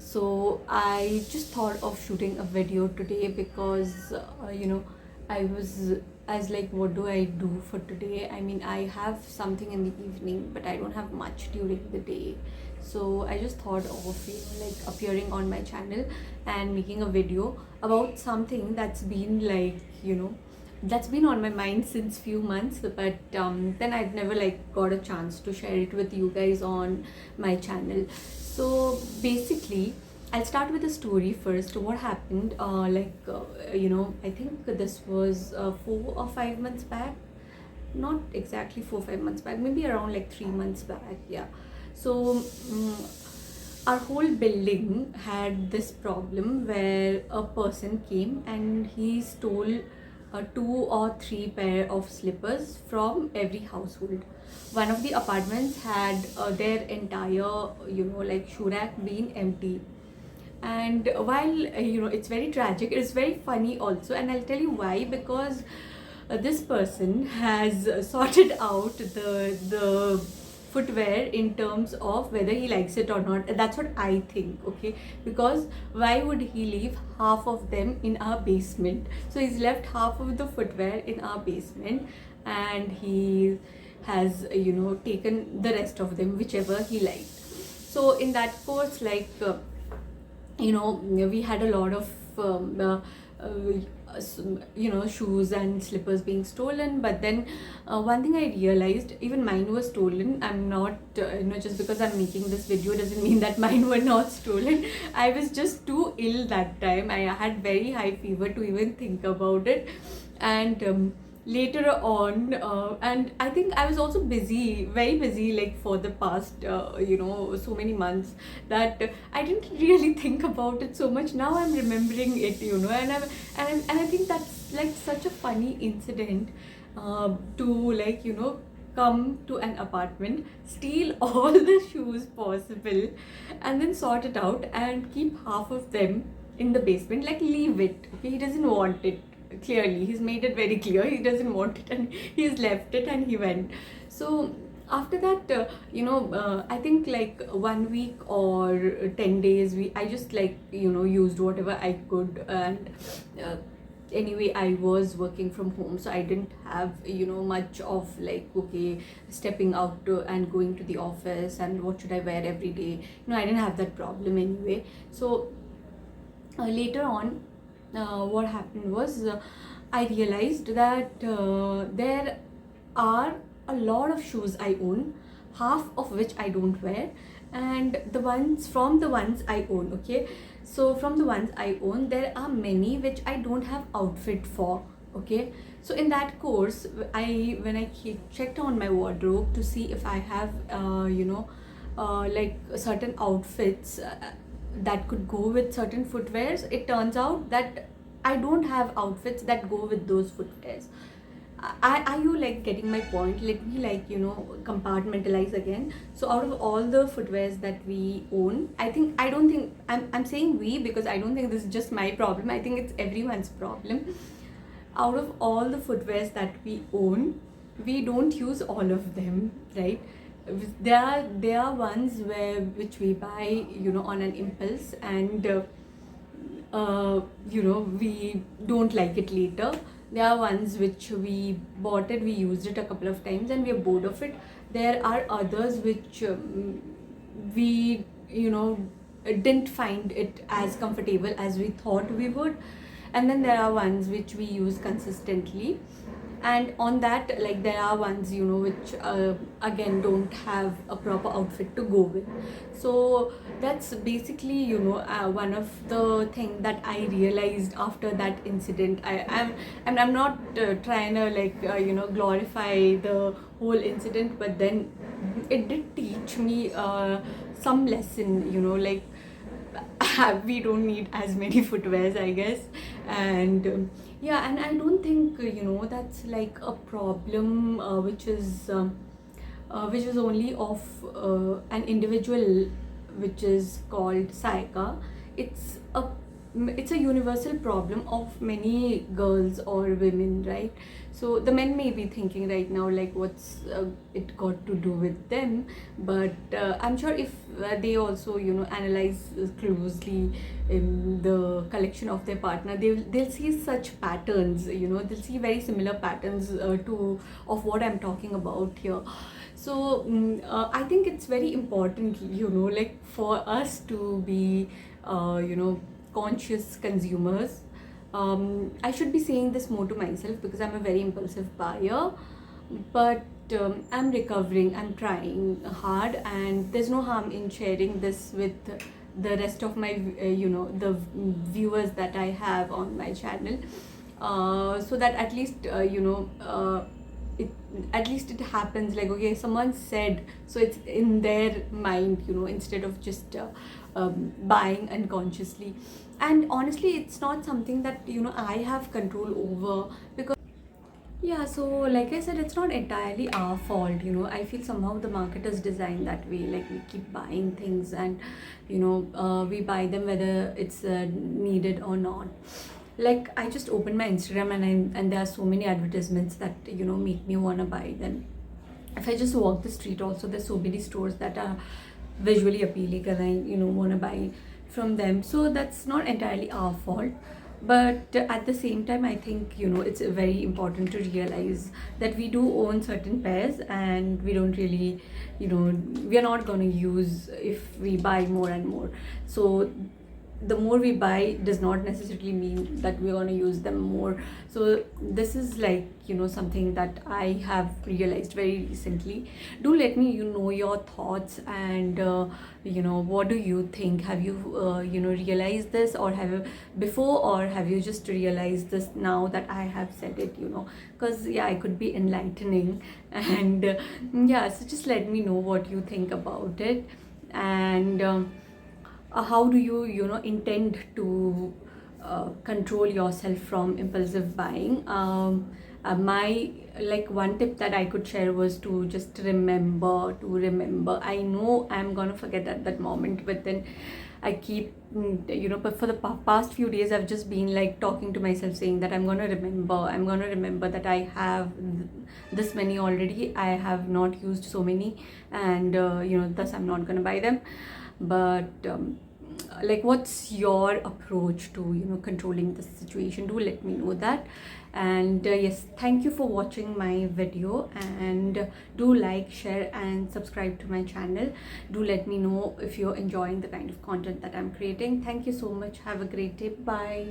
So I just thought of shooting a video today because I was like, what do I do for today? I mean, I have something in the evening, but I don't have much during the day. So I just thought of like appearing on my channel and making a video about something that's been that's been on my mind since few months, but then I'd never like got a chance to share it with you guys on my channel. So basically, I'll start with the story first. What happened? I think this was 4 or 5 months back. Not exactly 4 or 5 months back. Maybe around like 3 months back. Yeah. So our whole building had this problem where a person came and he stole 2 or 3 pair of slippers from every household. One of the apartments had their entire like shoe rack being empty. And while it's very tragic, it's very funny also, and I'll tell you why. Because this person has sorted out the footwear in terms of whether he likes it or not. That's what I think, okay? Because why would he leave half of them in our basement? So he's left half of the footwear in our basement, and he has taken the rest of them, whichever he liked. So in that course, we had a lot of shoes and slippers being stolen. But then one thing I realized, even mine was stolen. I'm not just because I'm making this video doesn't mean that mine were not stolen. I was just too ill that time. I had very high fever to even think about it. And later on, and I think I was also busy, very busy, like for the past so many months, that I didn't really think about it so much. Now I'm remembering it, and I think that's like such a funny incident, to come to an apartment, steal all the shoes possible, and then sort it out and keep half of them in the basement, like leave it. Okay, he doesn't want it. Clearly he's made it very clear he doesn't want it, and he's left it and he went. So after that, I think like 1 week or 10 days, I just used whatever I could. And anyway, I was working from home, so I didn't have much of like, okay, stepping out and going to the office and what should I wear every day. I didn't have that problem anyway. So later on, what happened was, I realized that there are a lot of shoes I own, half of which I don't wear. And the ones I own, okay, so from the ones I own, there are many which I don't have outfit for, okay. So in that course, when I checked on my wardrobe to see if I have like certain outfits that could go with certain footwears, it turns out that I don't have outfits that go with those footwears. Are you like getting my point? Let me compartmentalize again. So out of all the footwears that we own, I don't think I'm saying we, because I don't think this is just my problem. I think it's everyone's problem. Out of all the footwears that we own, we don't use all of them, right? There are ones which we buy on an impulse, and we don't like it later. There are ones which we bought it, we used it a couple of times, and we are bored of it. There are others which we didn't find it as comfortable as we thought we would. And then there are ones which we use consistently, and on that, like, there are ones which again don't have a proper outfit to go with. So that's basically one of the thing that I realized after that incident. I'm not trying to glorify the whole incident, but then it did teach me some lesson, we don't need as many footwears, I guess. And yeah, and I don't think that's like a problem which is only of an individual which is called Saika. It's a it's a universal problem of many girls or women, right? So the men may be thinking right now like what's it got to do with them, but I'm sure if they also analyze closely in the collection of their partner, they'll see such patterns, they'll see very similar patterns to of what I'm talking about here. So I think it's very important, like for us to be conscious consumers. I should be saying this more to myself because I'm a very impulsive buyer, but I'm recovering, I'm trying hard, and there's no harm in sharing this with the rest of my the viewers that I have on my channel, so that at least it at least it happens like, okay, someone said, so it's in their mind, instead of just buying unconsciously. And honestly, it's not something that I have control over, because yeah, so like I said, it's not entirely our fault. I feel somehow the market is designed that way. Like we keep buying things, and we buy them whether it's needed or not. Like I just opened my Instagram, and there are so many advertisements that make me wanna buy them. If I just walk the street, also there's so many stores that are visually appealing, and I wanna buy from them. So that's not entirely our fault, but at the same time, I think it's very important to realize that we do own certain pairs, and we don't really we are not going to use if we buy more and more. So the more we buy does not necessarily mean that we're going to use them more. So this is like something that I have realized very recently. Do let me know your thoughts, and what do you think? Have you realized this, or have you before, or have you just realized this now that I have said it? Because yeah, I could be enlightening. And yeah, so just let me know what you think about it. And how do you intend to control yourself from impulsive buying? My like one tip that I could share was to just remember. I know I'm gonna forget at that moment, but then I keep but for the past few days I've just been like talking to myself, saying that I'm gonna remember that I have this many already, I have not used so many, and thus I'm not gonna buy them. But like, what's your approach to controlling the situation? Do let me know that. And yes, thank you for watching my video, and do like, share and subscribe to my channel. Do let me know if you're enjoying the kind of content that I'm creating. Thank you so much. Have a great day. Bye.